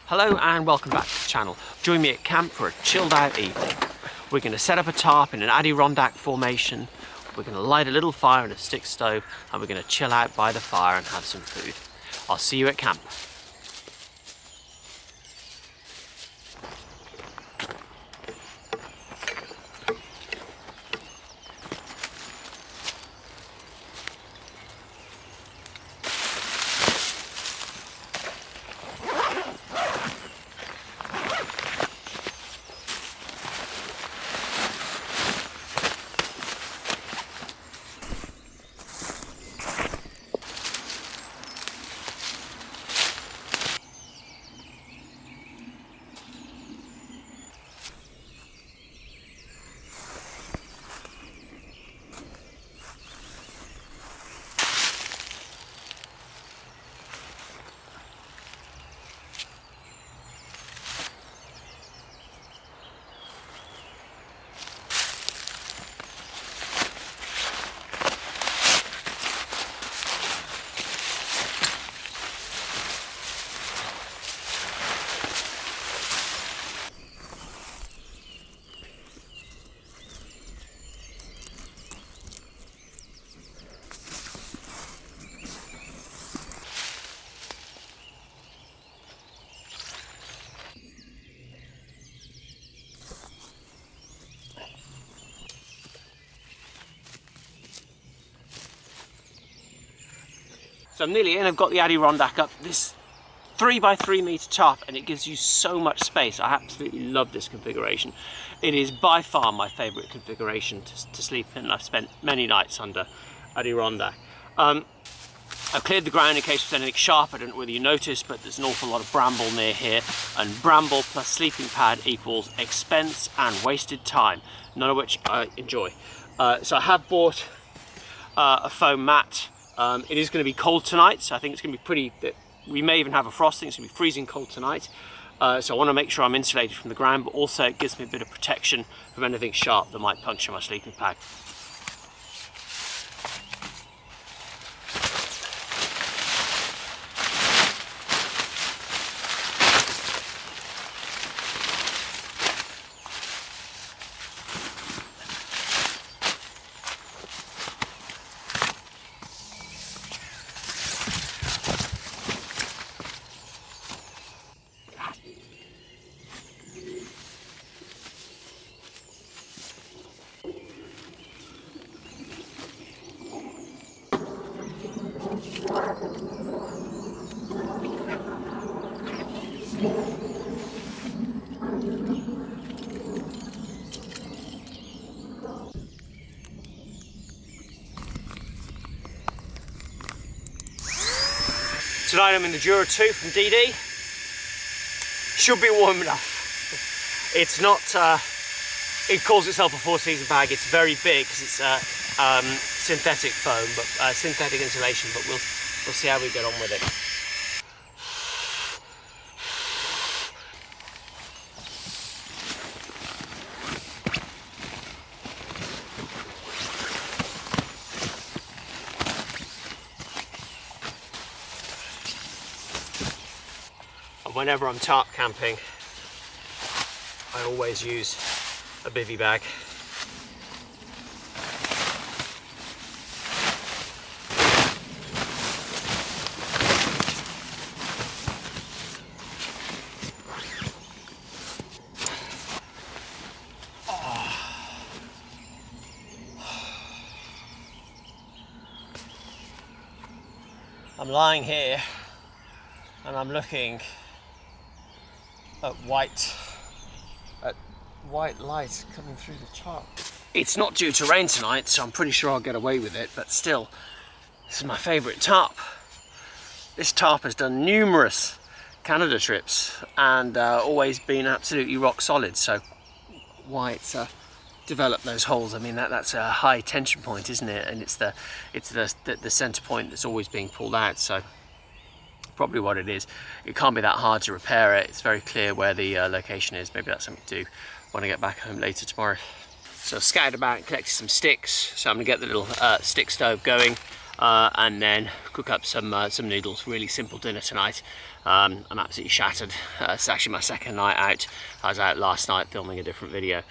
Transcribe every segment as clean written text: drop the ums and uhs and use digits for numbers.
Hello and welcome back to the channel. Join me at camp for a chilled out evening. We're going to set up a tarp in an Adirondack formation. We're going to light a little fire in a stick stove and we're going to chill out by the fire and have some food. I'll see you at camp. So I'm nearly in, I've got the Adirondack up, this 3x3 metre tarp, and it gives you so much space. I absolutely love this configuration. It is by far my favourite configuration to sleep in. I've spent many nights under Adirondack. I've cleared the ground in case there's anything sharp. I don't know whether you noticed, but there's an awful lot of bramble near here, and bramble plus sleeping pad equals expense and wasted time, none of which I enjoy. So I have bought a foam mat. It is going to be cold tonight, so I think it's going to be pretty, we may even have a frost. I think it's going to be freezing cold tonight. So I want to make sure I'm insulated from the ground, but also it gives me a bit of protection from anything sharp that might puncture my sleeping bag. Tonight I'm in the Jura 2 from DD. Should be warm enough. It's not, it calls itself a 4-season bag. It's very big because it's synthetic foam, but synthetic insulation, but we'll see how we get on with it. Whenever I'm tarp camping, I always use a bivvy bag. I'm lying here and I'm looking at white light coming through the tarp. It's not due to rain tonight, so I'm pretty sure I'll get away with it, but still, this is my favourite tarp. This tarp has done numerous Canada trips and always been absolutely rock solid, so why it's developed those holes, I mean that's a high tension point, isn't it? And it's the centre point that's always being pulled out, so probably what it is. It can't be that hard to repair it. It's very clear where the location is. Maybe that's something to do when I get back home later tomorrow. So I've scattered about and collected some sticks, so I'm gonna get the little stick stove going. and then cook up some noodles. Really simple dinner tonight. I'm absolutely shattered. It's actually my second night out. I was out last night filming a different video,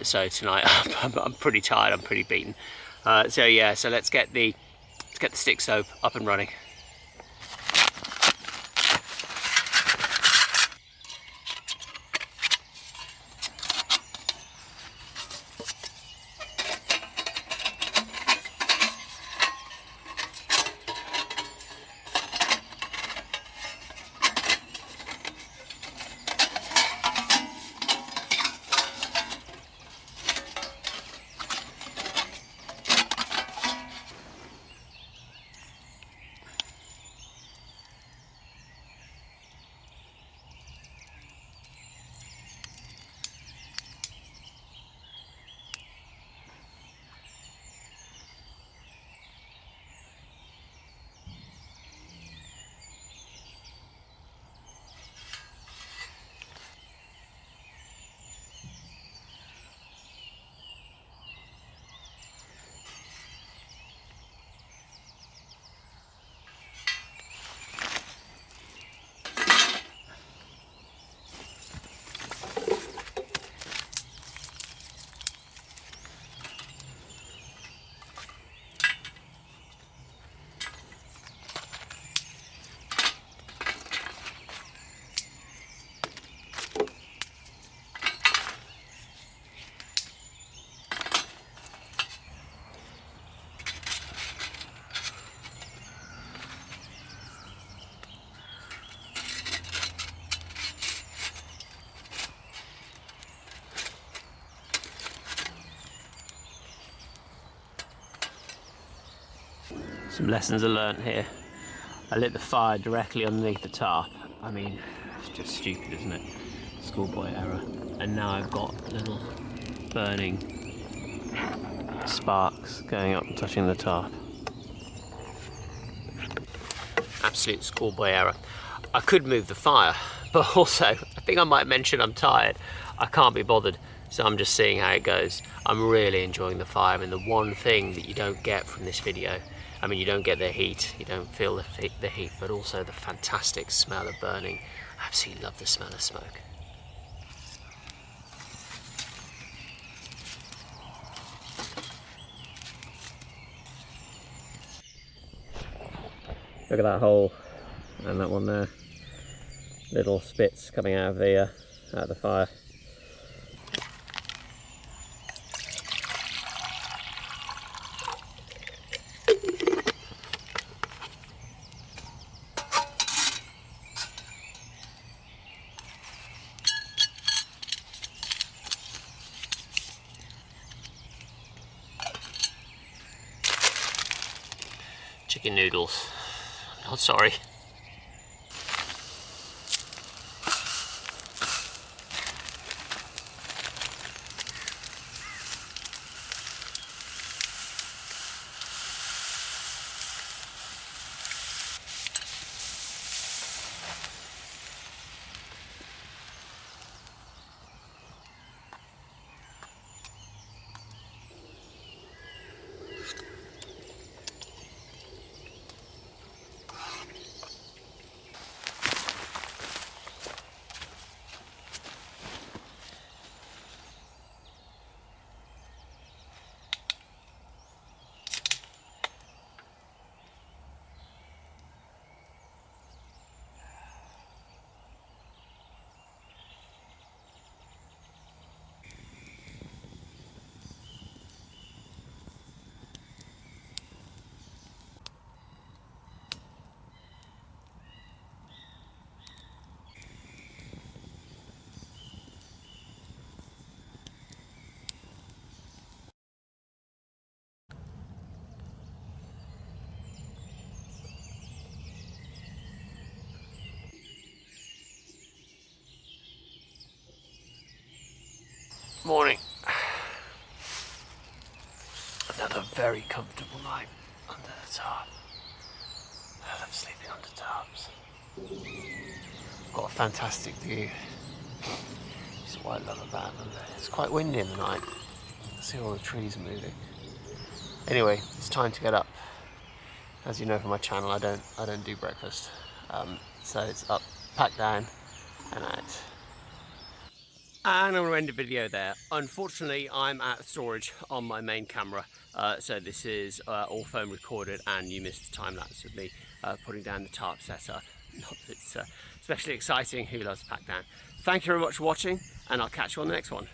so tonight I'm pretty tired. I'm pretty beaten. So yeah, so let's get the stick stove up and running. Some lessons are learnt here. I lit the fire directly underneath the tarp. I mean, it's just stupid, isn't it? Schoolboy error. And now I've got little burning sparks going up and touching the tarp. Absolute schoolboy error. I could move the fire, but also I think I might mention I'm tired. I can't be bothered, so I'm just seeing how it goes. I'm really enjoying the fire, and the one thing that you don't get from this video, I mean, you don't get the heat, you don't feel the heat, but also the fantastic smell of burning. I absolutely love the smell of smoke. Look at that hole, and that one there. Little spits coming out of the fire. Chicken noodles. I'm not sorry. Morning. Another very comfortable night under the tarp. I love sleeping under tarps. Got a fantastic view. It's what I love about them. It's quite windy in the night. See all the trees moving. Anyway, it's time to get up. As you know from my channel, I don't do breakfast. So it's up, packed down, and out. And I'm going to end the video there. Unfortunately, I'm out of storage on my main camera, so this is all phone recorded, and you missed the time lapse of me putting down the tarp setup. Not that it's especially exciting. Who loves pack down? Thank you very much for watching, and I'll catch you on the next one.